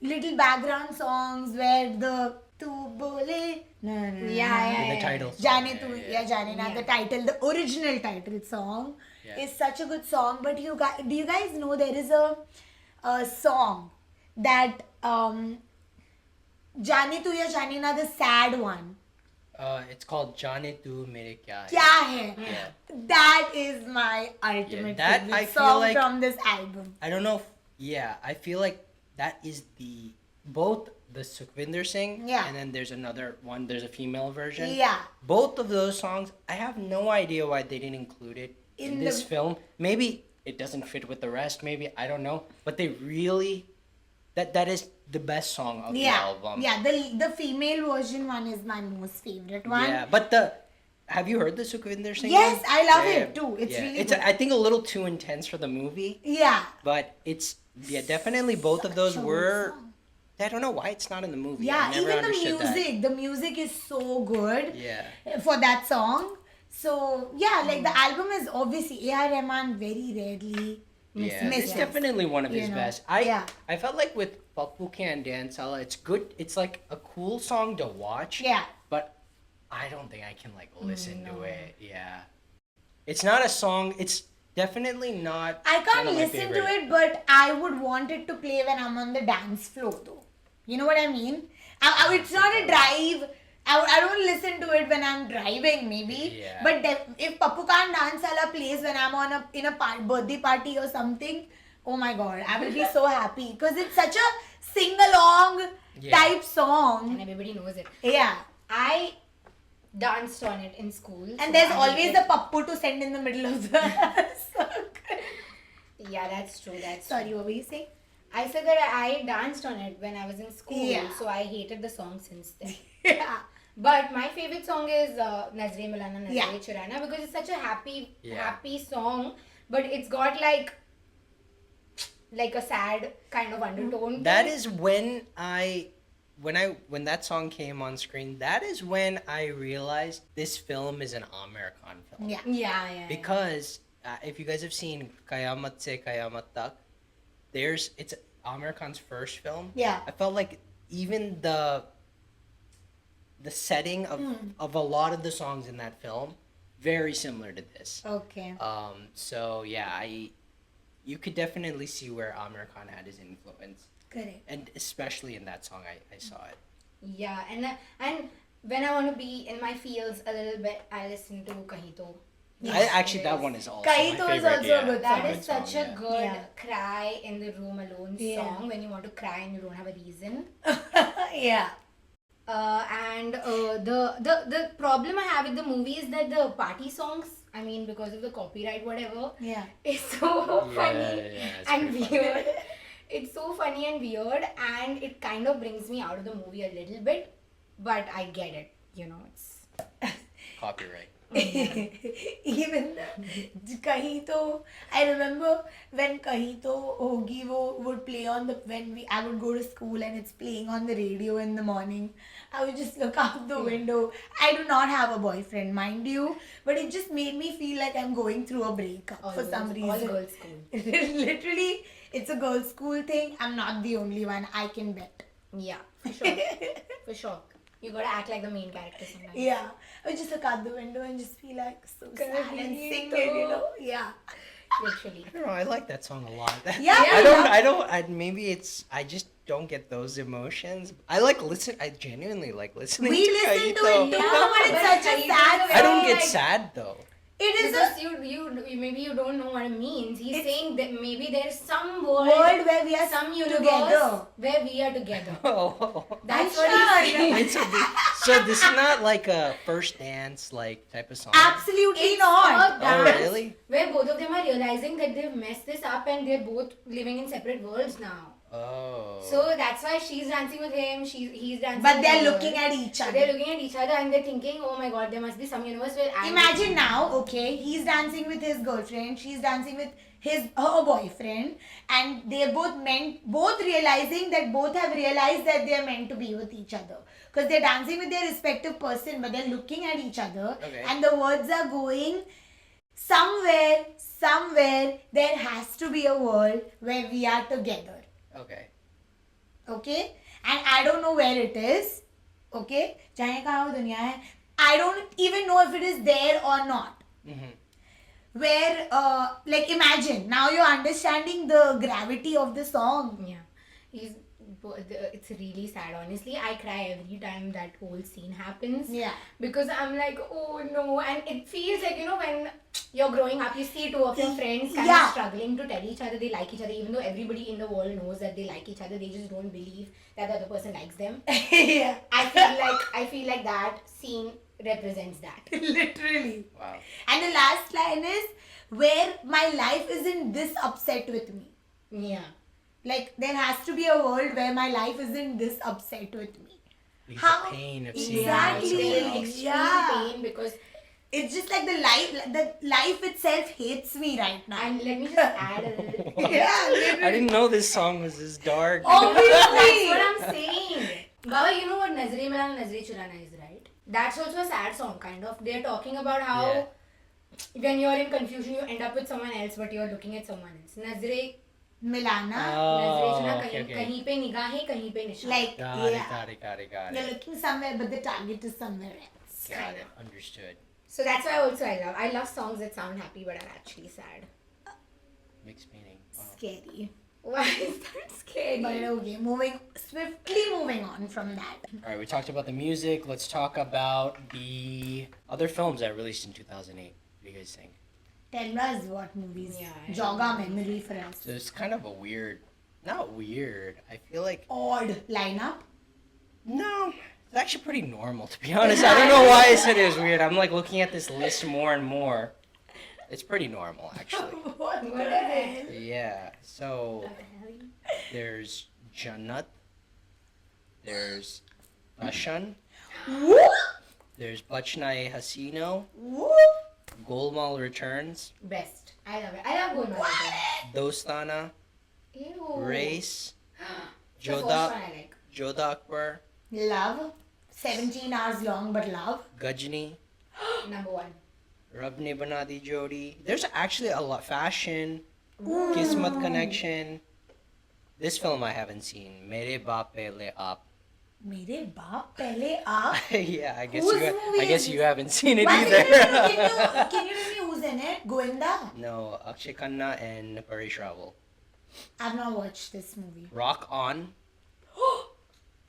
little background songs where the Tu Bole na, na, na, Yeah, The title song. Jaane Tu, Jaane Na, Yeah. the title, the original title song Yeah. is such a good song. But do you guys know there is a song that Jaane Tu Ya Jaane Na, the sad one. It's called Jaane Tu Mere Kya Hai. Kya hai? Yeah. That is my ultimate that favorite I feel song like- from this album. I don't know I feel like that is both the Sukhvinder Singh Yeah. and then there's another one, there's a female version. Yeah. Both of those songs, I have no idea why they didn't include it in In this the- film. Maybe it doesn't fit with the rest, maybe, I don't know. But they really, that is the best song of the Yeah, album. yeah. The female version one is my most favorite one. Yeah, but the Have you heard the Sukhvinder Singh Yes, one? I love it too. It's really It's good. I think a little too intense for the movie, Yeah. but it's definitely both of those Such a good were. song. I don't know why it's not in the movie. Yeah, I never even the understood music. The music is so good Yeah. for that song. So, yeah, like the album is obviously A.R. Rahman very rarely Yeah, misses. it's definitely one of his You know? best. Yeah. I felt like with Pakpuke and Dansala, it's good. It's like a cool song to watch. Yeah. But I don't think I can like listen to no. it. Yeah. It's not a song. It's definitely not. I one can't of my listen to favorite. it, but I would want it to play when I'm on the dance floor, though. You know what I mean? It's not a drive. I don't listen to it when I'm driving, maybe. Yeah. But if Pappu Khan Dansala plays when I'm in a birthday party or something, oh my god, I will be so happy because it's such a sing along Yeah. type And song. everybody knows it. Yeah. I danced on it in school. so And there's I always did- a Pappu to send in the middle of the circle. Yeah, that's true. That's Sorry, true. what were you saying? I said that I danced on it when I was in school, Yeah. so I hated the song since then. Yeah. But my favorite song is Nazre Milana Nazre Yeah. Churana because it's such a happy Yeah. song, but it's got like a sad kind of undertone. to That it. is when when that song came on screen. That is when I realized this film is an Amir Khan film. Yeah. Yeah. Because if you guys have seen Kayamat Se Kayamat Tak, it's Amir Khan's first film. Yeah. I felt like even the setting of a lot of the songs in that film very similar to this. Okay. So yeah, you could definitely see where Amir Khan had his influence, Correct. and especially in that song, I saw it. Yeah, and when I want to be in my feels a little bit, I listen to Kahin To. Actually, that one is also Kahin my To is favorite. also yeah. a good That song. is such a good Yeah. cry in the room alone Yeah. song when you want to cry and you don't have a reason. Yeah. And the problem I have with the movie is that the party songs, I mean, because of the copyright, whatever, Yeah. it's so funny it's and pretty funny. weird. It's so funny and weird, and it kind of brings me out of the movie a little bit. But I get it, it's Copyright. Even Kahin To, I remember when Kahin To Hogi wo would play on I would go to school and it's playing on the radio in the morning. I would just look out the window. I do not have a boyfriend, mind you, but it just made me feel like I'm going through a breakup for some reason. all girls school. Literally, it's a girls' school thing. I'm not the only one. I can bet. Yeah, for sure. For sure. You gotta act like the main character sometimes. Yeah, I would just look out the window and just feel like so sad and Kahin sing To. it, Yeah. Literally. I don't know. I like that song a lot. Yeah, Maybe I just don't get those emotions. I genuinely like listening We to listen Kahin to To. it too, but it's such a Kahin To sad is I don't song. get like- sad though. It is Because a you maybe you don't know what it means. He's It's- saying that maybe there's some world where we are some universe together. where we are together. Oh. That's Aishan. what he's saying. So this is not like a first dance like type of song. Absolutely It's not. a dance really? where both of them are realizing that they've messed this up and they're both living in separate worlds now. Oh. So that's why she's dancing with him, he's dancing But with they're her. looking at each They're other. looking at each other and they're thinking, oh my god, there must be some universe where I'm Imagine now, okay, he's dancing with his girlfriend, she's dancing with her boyfriend, and they're both realizing that both have realized that they're meant to be with each other. Because they're dancing with their respective person, but they're looking at each other, Okay. and the words are going somewhere there has to be a world where we are together. Okay. Okay, and I don't know where it is. Okay, जाने कहाँ वो दुनिया है. I don't even know if it is there or not. Mm-hmm. Where like imagine now you're understanding the gravity of the song. Yeah. It's really sad, honestly. I cry every time that whole scene happens. Yeah. Because I'm like, oh no. And it feels like, when you're growing up, you see two of your friends kind Yeah. of struggling to tell each other they like each other, even though everybody in the world knows that they like each other. They just don't believe that the other person likes them. Yeah. I feel like that scene represents that. Literally. Wow. And the last line is where my life isn't this upset with me. Yeah. Like there has to be a world where my life isn't this upset with me. Because How- the pain of seeing Exactly. someone They're in else. extreme Yeah. pain because it's just like the life itself hates me right now. And let me just add a little. Yeah, I didn't know this song was this dark. Obviously. That's what I'm saying. Baba, you know what Nazre Milana Nazre Churana is, right? That's also a sad song, kind of. They're talking about how when you're in confusion, you end up with someone else, but you're looking at someone else. Nazre Milana. Nazre Churana, okay. kahin pe nigahein, kahin pe nishan. Like, Got yeah. it. You're looking somewhere, but the target is somewhere else. Got it. Understood. So that's why also I love songs that sound happy but are actually sad. Mixed meaning. Wow. Scary. Why is that scary? But okay, swiftly moving on from that. All right, we talked about the music. Let's talk about the other films that released in 2008. What do you guys think? Tell us what movies Yeah, jog our memory for us. So it's kind of a weird, not weird. I feel like Odd lineup. no, it's actually pretty normal to be honest. I don't know why I said it was weird. I'm like looking at this list more and more. It's pretty normal actually. What What is it? Yeah. So there's Jannat. There's Ashan. Whoop, There's Bachnaye Hasino. whoop. Golmaal Returns. Best. I love it. I love Golmaal. Dostana. Ew. Race. The first one Joda. I like. Joda Akbar. Love. 17 hours long, but love. Gajni. Number one. Rab Ne Bana Di Jodi. There's actually a lot. Fashion. Kismat Connection. This film I haven't seen. Mere Baap Pehle Aap. Mere baap pehle aap. Yeah, I guess Whose you. movie I guess is you this? haven't seen it Why either. can you tell me who's in it? Govinda? No, Akshay Khanna and Paresh Rawal. I've not watched this movie. Rock On.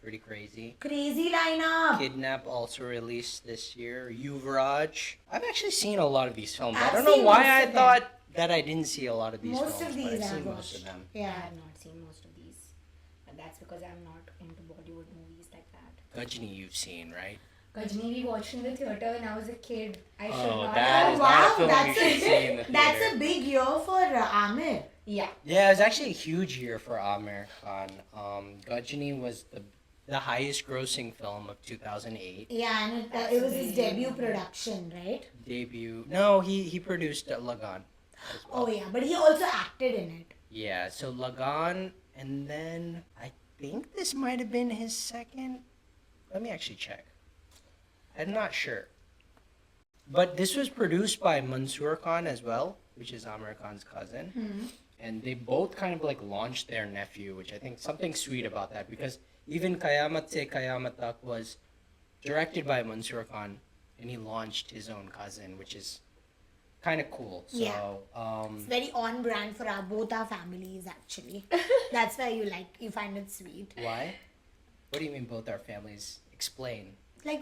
Pretty crazy. Crazy lineup. Kidnap also released this year. Yuvraj. I've actually seen a lot of these films. I I've don't know seen why most I of them. thought that I didn't see a lot of these Most films, of but these I've I've seen most watched. of them. I Yeah. have not seen most of these. But that's because I'm not into Bollywood movies like that. Gajni you've seen, right? Gajni we watched in the theater when I was a kid. I should Oh, not that have. is not a Wow, film that's you should see in the That's theater. a big year for Amir. Yeah. Yeah, it was actually a huge year for Amir Khan. Gajni was the highest grossing film of 2008. Yeah, and it was his debut production, right? Debut. No, he produced Lagan as well. Oh yeah, but he also acted in it. Yeah, so Lagan, and then I think this might have been his second. Let me actually check. I'm not sure. But this was produced by Mansoor Khan as well, which is Amir Khan's cousin. And they both kind of like launched their nephew, which I think something sweet about that, because even Qayamat Se Qayamat Tak was directed by Mansoor Khan, and he launched his own cousin, which is kind of cool. So, Yeah. It's very on brand for both our families actually. That's why you find it sweet. why? What do you mean both our families? Explain. Like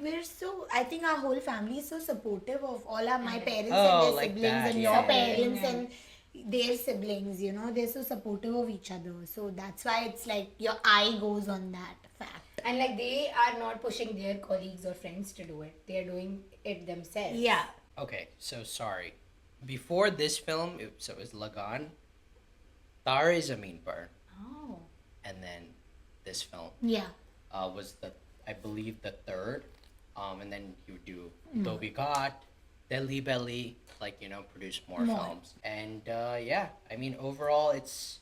I think our whole family is so supportive of all my parents Oh, and their like siblings that, and yeah, your yeah, parents yeah. and their siblings, they're so supportive of each other. So that's why it's like your eye goes on that fact. And like they are not pushing their colleagues or friends to do it. They are doing it themselves. Yeah. Okay, so sorry. Before this film, it was Lagan, Tare Zameen Par, Oh. and then this film Yeah. was I believe the third. And then you do Dobby Got, Delhi Belly, produce more films. And yeah, I mean overall it's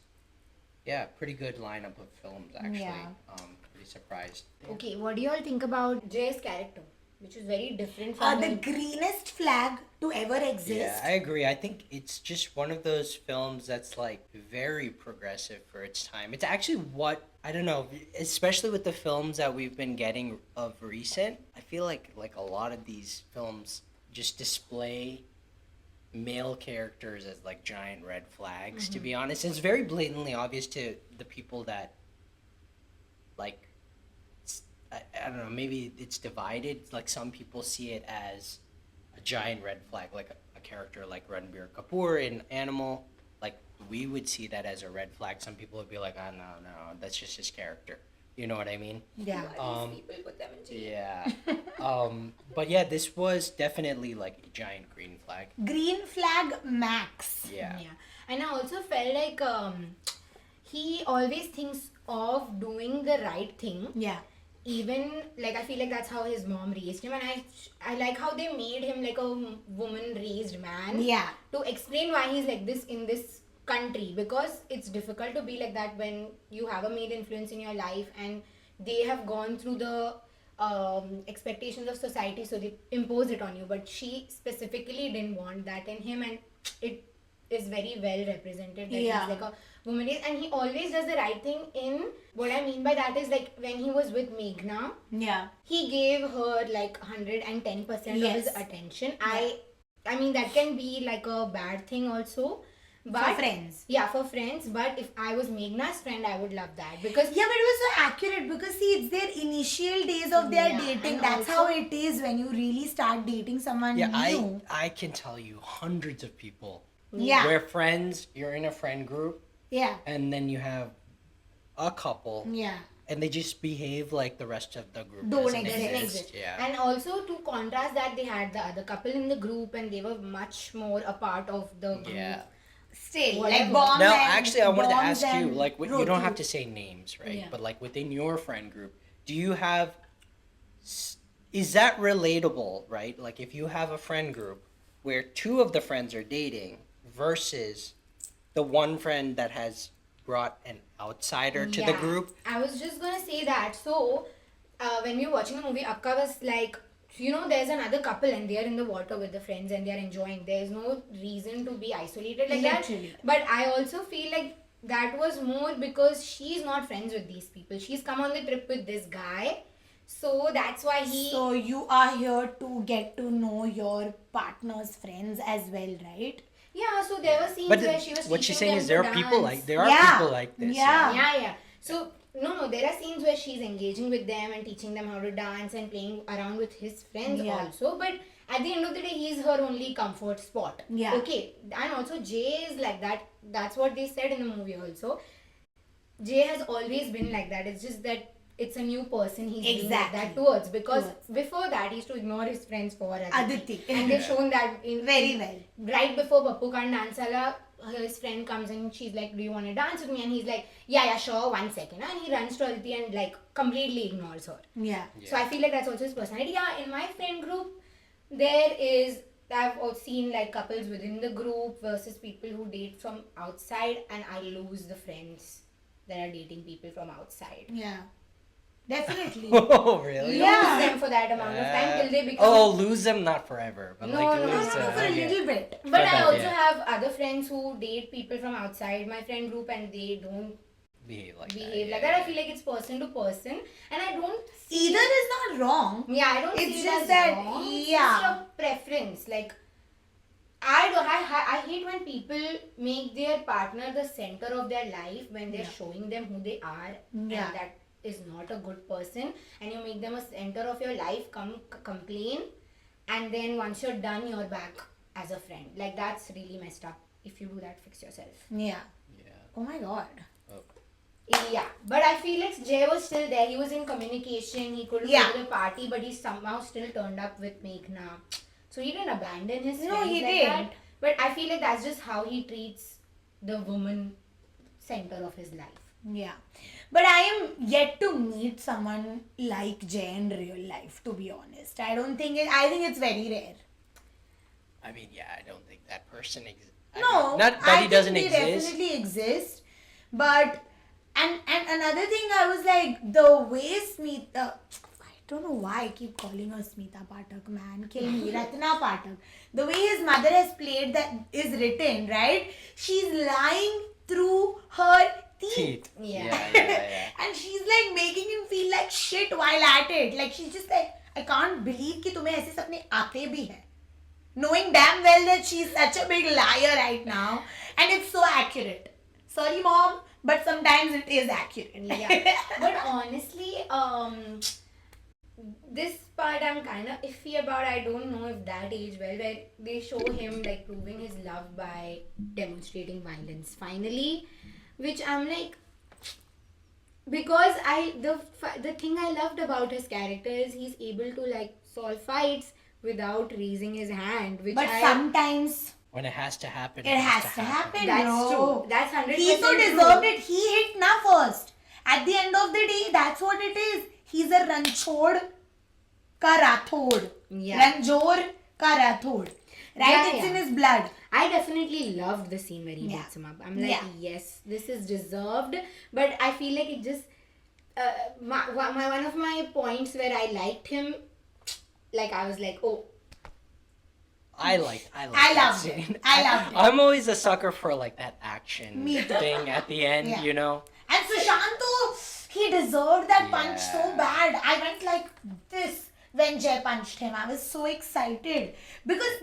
pretty good lineup of films actually. Yeah. Pretty surprised. Okay, what do you all think about Jay's character? Which is very different from The greenest flag to ever exist. Yeah, I agree. I think it's just one of those films that's like very progressive for its time. It's actually I don't know, especially with the films that we've been getting of recent. I feel like a lot of these films just display male characters as like giant red flags, to be honest. It's very blatantly obvious to the people that like I don't know, maybe it's divided. Like some people see it as a giant red flag, like a character like Ranbir Kapoor in Animal. Like we would see that as a red flag. Some people would be like, oh no, that's just his character. You know what I mean? Yeah. people put them in jail. Yeah. But yeah, this was definitely like a giant green flag. Green flag max. Yeah. Yeah. And I also felt like he always thinks of doing the right thing. Yeah. even like I feel like that's how his mom raised him, and I like how they made him like a woman raised man. Yeah. To explain why he's like this in this country, because it's difficult to be like that when you have a male influence in your life and they have gone through the expectations of society, so they impose it on you. But she specifically didn't want that in him, and it is very well represented that Yeah. he's like a woman is, and he always does the right thing. In what I mean by that is like when he was with Meghna, Yeah. he gave her like 110% of his Yes. attention. I mean that can be like a bad thing also, but For friends. yeah, for friends. But if I was Meghna's friend, I would love that, because Yeah, but it was so accurate because see, it's their initial days of their Yeah, dating. and That's also- how it is when you really start dating someone Yeah, new. I can tell you hundreds of people Yeah. where friends, you're in a friend group, Yeah. and then you have a couple, Yeah. and they just behave like the rest of the group Don't doesn't exist. doesn't exist. exist. Yeah. And also to contrast that, they had the other couple in the group, and they were much more a part of the group. Yeah. Still, Whatever. like bombs. Now, and actually, I wanted to bombs ask you, and like, you don't have Roti. to say names, right? Yeah. But like within your friend group, do you have? Is that relatable, right? Like, if you have a friend group where two of the friends are dating versus the one friend that has brought an outsider to the Yeah. group. I was just gonna say that. So, when we were watching the movie, Akka was like, there's another couple and they're in the water with the friends and they're enjoying. There's no reason to be isolated like Literally. that. But I also feel like that was more because she's not friends with these people. She's come on the trip with this guy. So that's why he. So you are here to get to know your partner's friends as well, right? Yeah, so there were scenes But where she was what she's teaching saying them is to there are people dance. like there are Yeah. people like this. Yeah. Yeah. So no, there are scenes where she's engaging with them and teaching them how to dance and playing around with his friends Yeah. also. But at the end of the day, he's her only comfort spot. Yeah. Okay, and also Jay is like that. That's what they said in the movie also. Jay has always been like that. It's just that it's a new person he's being like that Exactly. towards. Because Towards. before that, he used to ignore his friends for Aditi. Aditi. And they've shown that in Very well. Right before Pappu Khan Dansala, his friend comes in, she's like, do you want to dance with me? And he's like, yeah, sure, 1 second. And he runs to Aditi and like completely ignores her. Yeah. So I feel like that's also his personality. Yeah, in my friend group, I've also seen like couples within the group versus people who date from outside, and I lose the friends that are dating people from outside. Yeah. Definitely. Oh, really? Yeah. Lose them for that amount of time till they become. Oh, lose them, not forever, but No, like no, lose no, them. For a okay. little bit. But I that, also yeah. have other friends who date people from outside my friend group, and they don't Behave like behave that. like that. I feel like it's person to person, and I don't. Either is not wrong. Yeah, I don't It's see just it as that, wrong. It's yeah. just a preference. Like, I hate when people make their partner the center of their life when they're Yeah. showing them who they are, Yeah. and that is not a good person, and you make them a center of your life, complain, and then once you're done, you're back as a friend. Like, that's really messed up. If you do that, fix yourself. Yeah. Yeah. Oh my god. Oh. Yeah, but I feel like Jay was still there. He was in communication. He couldn't Yeah. go to the party, but he somehow still turned up with Meghna. So he didn't abandon his No, friends he like didn't. that. But I feel like that's just how he treats the woman center of his life. Yeah. But I am yet to meet someone like Jay in real life, to be honest. I think it's very rare. I mean, yeah, I don't think that person exists. No, not that I he think doesn't they exist. definitely exist. But and another thing, I was like, the way Smita, I don't know why I keep calling her Smita Pathak, man, kill me, Ratna Pathak. The way his mother has played that is written, right? She's lying through her teeth. Yeah. And she's like making him feel like shit while at it. Like she's just like, I can't believe कि तुम्हें ऐसे सपने आते भी हैं. Knowing damn well that she's such a big liar right now, and it's so accurate. Sorry, mom, but sometimes it is accurate. Yeah. But honestly, this part I'm kind of iffy about. I don't know if that aged well, where they show him like proving his love by demonstrating violence finally, which I'm like, because the thing I loved about his character is he's able to like solve fights without raising his hand, which But sometimes When it has to happen, it has to happen. That's bro. true. That's 100% He so true. deserved it. He hit na first. At the end of the day, that's what it is. he's a Ranchod ka Rathod. Yeah. Ranjor ka Rathod. Right? Yeah, It's in yeah. his blood. I definitely loved the scene where he Yeah. beats him up. I'm like, Yeah. yes, this is deserved. But I feel like it just one of my points where I liked him, like I was like, oh, I like I that loved it. scene. I loved it. I'm always a sucker for like that action Me too. thing at the end, Yeah. you know? And Sushant, he deserved that punch so Yeah. bad. I went like this when Jay punched him. I was so excited because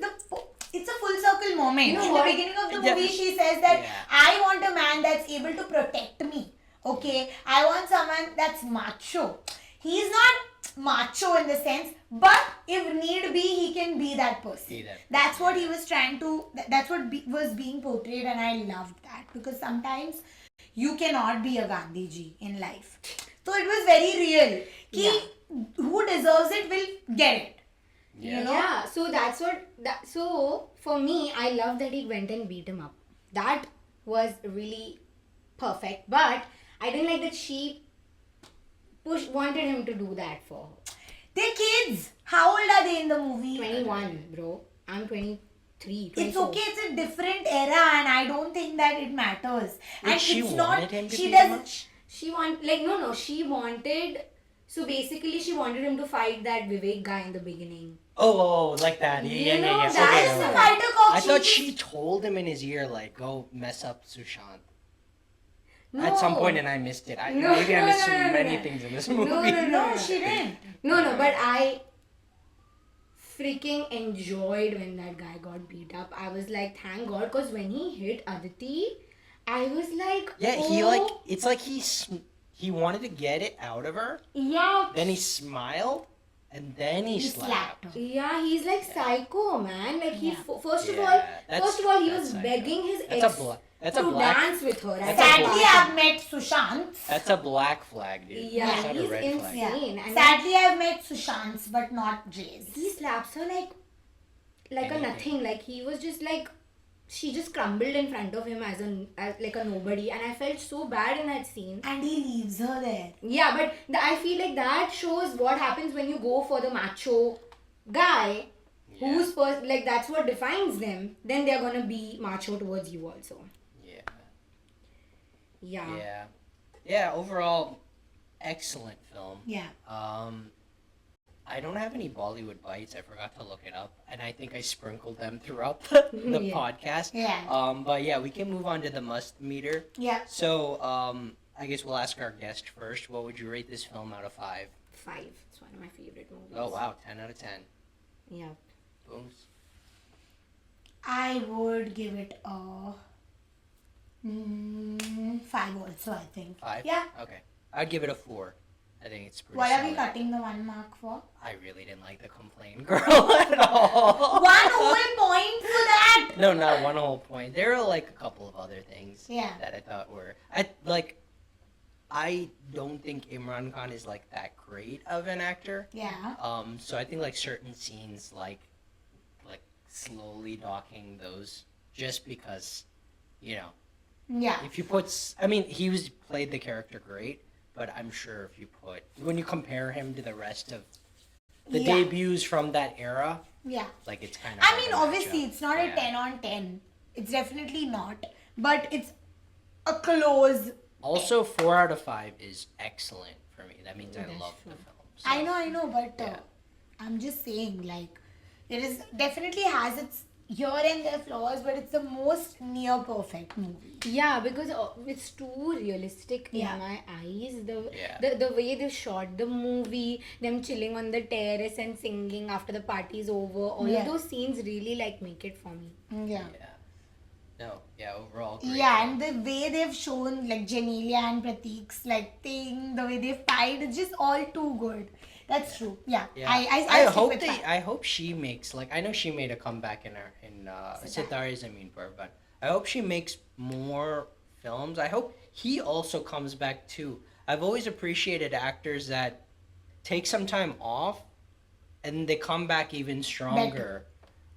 it's a full circle moment. You know In what? the beginning of the Yeah. movie, she says that Yeah. I want a man that's able to protect me. Okay, I want someone that's macho. He's not macho in the sense, but if need be, he can be that person. Be that That's person, what yeah. he was trying to. That's what was being portrayed, and I loved that because sometimes you cannot be a Gandhiji in life. So it was very real. Ki Yeah. who deserves it will get it. Yeah. You know? yeah. So that's what. So for me, I love that he went and beat him up. That was really perfect. But I didn't like that she wanted him to do that for her. They're kids. How old are they in the movie? 21, bro. I'm 23. It's 24. okay. It's a different era, and I don't think that it matters. Wait, And she it's wanted not. him to She beat does. him up? She no, she wanted. So basically, she wanted him to fight that Vivek guy in the beginning. Oh, like that. Yeah, You yeah, know, yeah. that Okay, is okay. the fighter cop. I thought just- she told him in his ear, like, go mess up Sushant. No. At some point, and I missed it. No, Maybe I no, missed no, no, many no. things in this No, movie. no, No, she didn't. No, but I freaking enjoyed when that guy got beat up. I was like, thank God, because when he hit Aditi, I was like, Yeah, oh, he like, it's like he wanted to get it out of her. yeah, Then he smiled, and then he He slapped. slapped her. yeah, he's like psycho, man. Like he, Yeah. first of Yeah, all, that's- he that's was psycho. begging his That's ex That's a to black. dance with her. That's a Sadly, black- I've met Sushant. That's a black flag, dude. Yeah, That's not a he's red insane. flag. Yeah. And Sadly, I've met Sushant's, but not Jay's. he slaps her like a Anything. nothing. Like he was just like, she just crumbled in front of him as like a nobody, and I felt so bad in that scene. And he leaves her there. Yeah, but I feel like that shows what happens when you go for the macho guy, Yeah. who's like that's what defines them. Then they're gonna be macho towards you also. Yeah. Yeah. Yeah. Yeah, overall, excellent film. Yeah. I don't have any Bollywood bites. I forgot to look it up, and I think I sprinkled them throughout the Yeah. podcast. Yeah. But yeah, we can move on to the must meter. Yeah. So, I guess we'll ask our guest first. What would you rate this film out of 5? 5. It's one of my favorite movies. Oh wow, 10 out of 10. Yeah. Booms. I would give it a 5 also, I think. 5? Yeah. Okay. I'd give it a 4. I think it's pretty What are we solid. cutting the 1 mark for? I really didn't like the complaint girl at all. 1 whole point for that! No, not one whole point. There are like a couple of other things Yeah. that I thought were I don't think Imran Khan is like that great of an actor. Yeah. So I think like certain scenes like slowly docking those just because, you know, Yeah. if you he played the character great, but I'm sure if you when you compare him to the rest of the Yeah. debuts from that era, Yeah. like it's kind of I mean, obviously, it's not a 10 on 10. It's definitely not. But it's a close. Also, 4 out of 5 is excellent for me. That means I That's love true. the film. So, I know, but Yeah. I'm just saying, like, it is definitely has its here and there flaws, but it's the most near perfect movie. Yeah, because it's too realistic Yeah. in my eyes. Yeah. The way they shot the movie, them chilling on the terrace and singing after the party's over, all Yeah. of those scenes really like make it for me. Yeah. Yeah. No, yeah, overall great. Yeah, and the way they've shown like Genelia and Pratik's like thing, the way they've tied, it's just all too good. That's true. Yeah. Yeah. I stick hope with that. I hope she makes I know she made a comeback in Sitare Zameen Par, but I hope she makes more films. I hope he also comes back too. I've always appreciated actors that take some time off and they come back even stronger.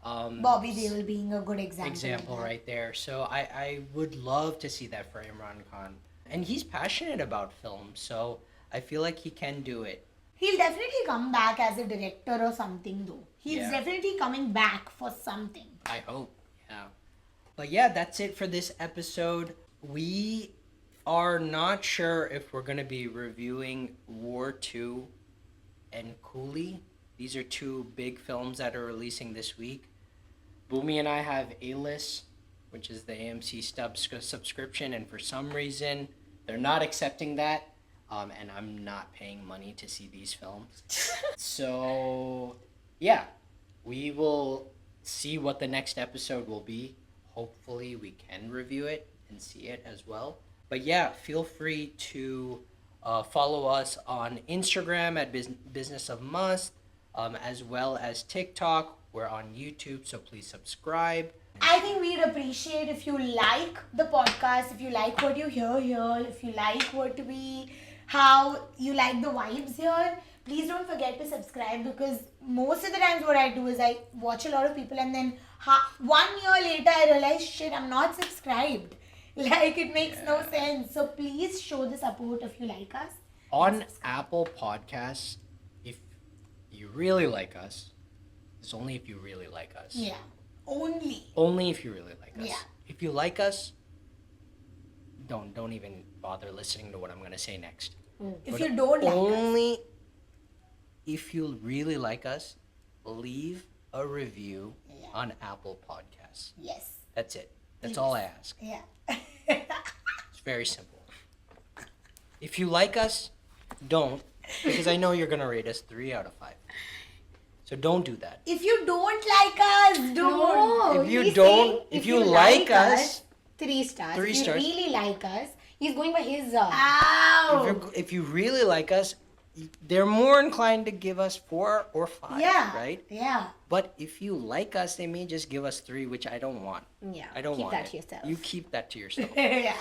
Bobby Deol being a good example. Example of that. right there. So I would love to see that for Imran Khan. And he's passionate about film, so I feel like he can do it. He'll definitely come back as a director or something though. He's Yeah. definitely coming back for something. I hope. Yeah. But yeah, that's it for this episode. We are not sure if we're going to be reviewing War 2 and Coolie. These are two big films that are releasing this week. Bhumi and I have A-List, which is the AMC subscription, and for some reason, they're not accepting that. And I'm not paying money to see these films. So, yeah, we will see what the next episode will be. Hopefully, we can review it and see it as well. But yeah, feel free to follow us on Instagram at Business of Must, as well as TikTok. We're on YouTube, so please subscribe. I think we'd appreciate if you like the podcast, if you like what you hear here, if you like how you like the vibes here, please don't forget to subscribe, because most of the times what I do is I watch a lot of people and then 1 year later I realize, shit, I'm not subscribed. Like, it makes no sense. So please show the support if you like us. On Apple Podcasts, if you really like us, it's only if you really like us. Yeah. Only. Only if you really like us. Yeah. If you like us, don't even bother listening to what I'm gonna say next. If But you don't like us. only if you really like us, leave a review on Apple Podcasts. Yes. That's it. That's all I ask. Yeah. It's very simple. If you like us, don't, because I know you're gonna rate us 3 out of 5. So don't do that. If you don't like us, don't. No, If you he's don't- saying if you like us, 3 stars. 3 if you stars. really like us, he's going by his. Ow. If you really like us, they're more inclined to give us 4 or 5, Yeah. right? Yeah. But if you like us, they may just give us 3, which I don't want. Yeah. I don't keep want that it. to yourself. You keep that to yourself. Yeah.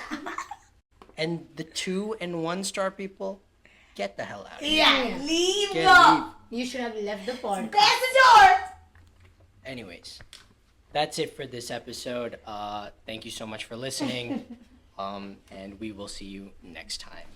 And the 2 and 1 star people, get the hell out of here. Yeah. Leave Get the leave. You should have left the podcast. best door. Anyways, that's it for this episode. Thank you so much for listening. And we will see you next time.